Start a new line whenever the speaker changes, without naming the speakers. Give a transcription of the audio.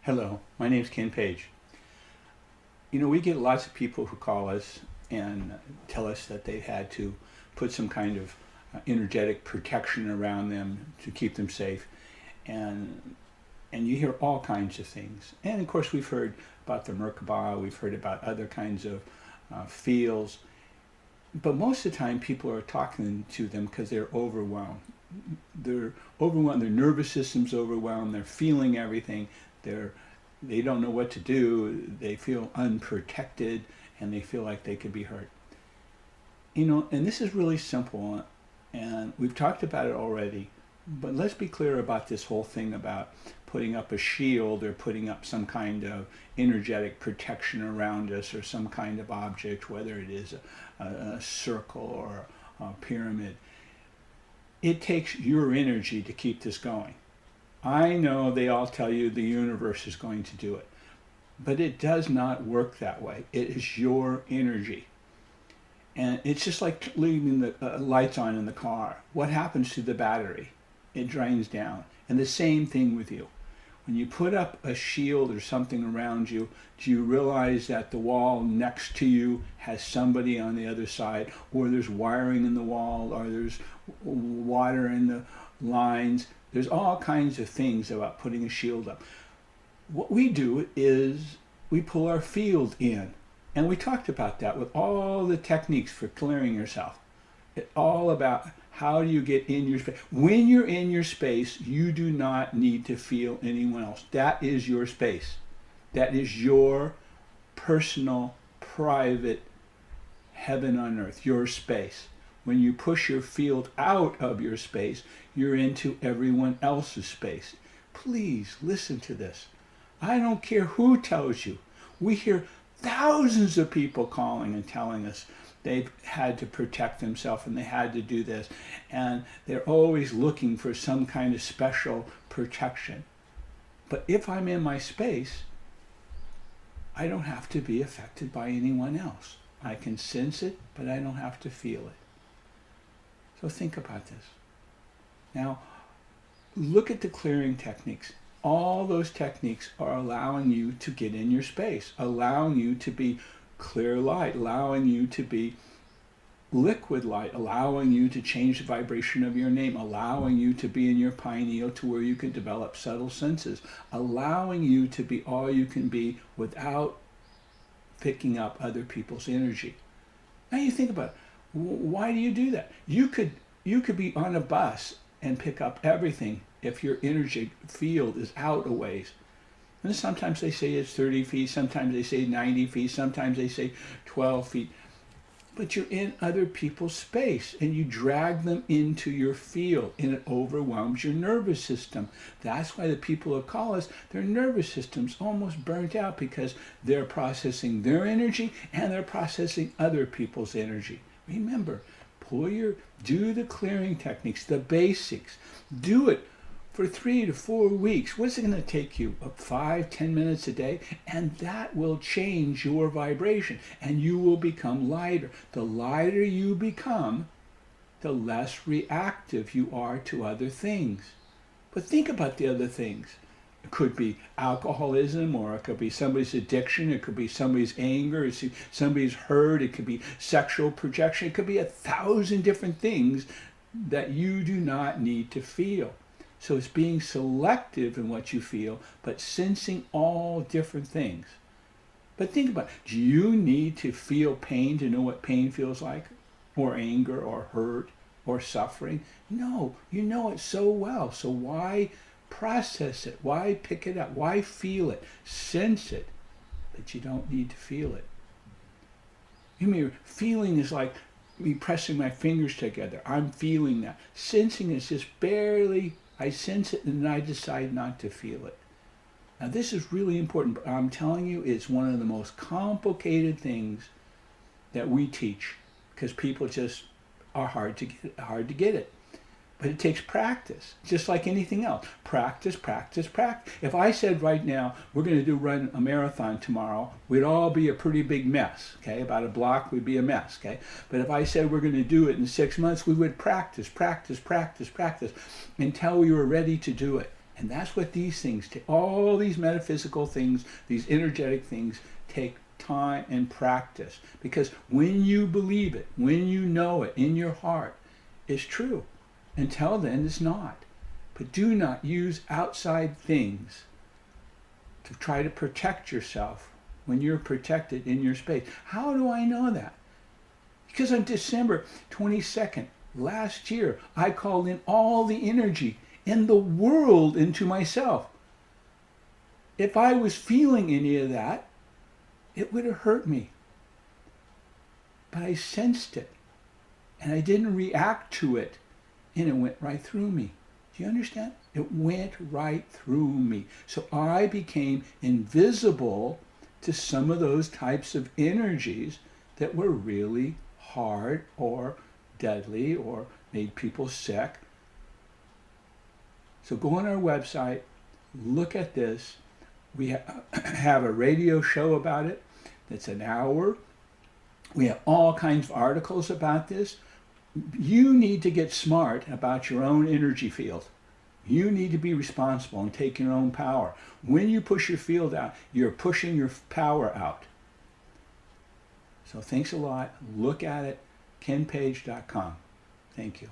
Hello, my name's Ken Page. We get lots of people who call us and tell us that they had to put some kind of energetic protection around them to keep them safe. And and you hear all kinds of things. And of course, we've heard about the Merkaba, we've heard about other kinds of fields. But most of the time, people are talking to them because they're overwhelmed. They're overwhelmed. Their nervous system's overwhelmed. They're feeling everything. They're they don't know what to do. They feel unprotected, and they feel like they could be hurt. And this is really simple, and we've talked about it already. But let's be clear about this whole thing about putting up a shield or putting up some kind of energetic protection around us or some kind of object, whether it is a circle or a pyramid. It takes your energy to keep this going. I know they all tell you the universe is going to do it, but it does not work that way. It is your energy. And it's just like leaving the lights on in the car. What happens to the battery? It drains down. And the same thing with you. When you put up a shield or something around you, do you realize that the wall next to you has somebody on the other side, or there's wiring in the wall, or there's water in the lines? There's all kinds of things about putting a shield up. What we do is we pull our field in. And we talked about that with all the techniques for clearing yourself. It's all about how do you get in your space. When you're in your space, you do not need to feel anyone else. That is your space. That is your personal, private heaven on earth, your space. When you push your field out of your space, you're into everyone else's space. Please listen to this. I don't care who tells you. We hear thousands of people calling and telling us they've had to protect themselves and they had to do this. And they're always looking for some kind of special protection. But if I'm in my space, I don't have to be affected by anyone else. I can sense it, but I don't have to feel it. So think about this. Now, look at the clearing techniques. All those techniques are allowing you to get in your space, allowing you to be clear light, allowing you to be liquid light, allowing you to change the vibration of your name, allowing you to be in your pineal to where you can develop subtle senses, allowing you to be all you can be without picking up other people's energy. Now you think about it. Why do you do that? You could be on a bus and pick up everything if your energy field is out a ways. And sometimes they say it's 30 feet, sometimes they say 90 feet, sometimes they say 12 feet. But you're in other people's space and you drag them into your field and it overwhelms your nervous system. That's why the people who call us, their nervous system's almost burnt out because they're processing their energy and they're processing other people's energy. Remember, do the clearing techniques, the basics. Do it for 3 to 4 weeks. What's it going to take you? 5-10 minutes a day? And that will change your vibration and you will become lighter. The lighter you become, the less reactive you are to other things. But think about the other things. It could be alcoholism, or it could be somebody's addiction, it could be somebody's anger, it could be somebody's hurt, it could be sexual projection, it could be 1,000 different things that you do not need to feel. So it's being selective in what you feel, but sensing all different things. But think about it. Do you need to feel pain to know what pain feels like? Or anger, or hurt, or suffering? No, you know it so well. So why process it? Why pick it up? Why feel it? Sense it, but you don't need to feel it. You mean feeling is like me pressing my fingers together. I'm feeling that. Sensing is just barely, I sense it and then I decide not to feel it. Now this is really important, but I'm telling you it's one of the most complicated things that we teach because people just are hard to get it. But it takes practice, just like anything else. Practice, practice, practice. If I said right now, we're going to run a marathon tomorrow, we'd all be a pretty big mess, okay? About a block would be a mess, okay? But if I said we're going to do it in 6 months, we would practice, practice, practice, practice until we were ready to do it. And that's what these things take. All these metaphysical things, these energetic things, take time and practice. Because when you believe it, when you know it in your heart, it's true. Until then, it's not. But do not use outside things to try to protect yourself when you're protected in your space. How do I know that? Because on December 22nd, last year, I called in all the energy in the world into myself. If I was feeling any of that, it would have hurt me. But I sensed it, and I didn't react to it, and it went right through me. Do you understand? It went right through me. So I became invisible to some of those types of energies that were really hard or deadly or made people sick. So go on our website, look at this. We have a radio show about it that's an hour. We have all kinds of articles about this. You need to get smart about your own energy field. You need to be responsible and take your own power. When you push your field out, you're pushing your power out. So thanks a lot. Look at it, kenpage.com. Thank you.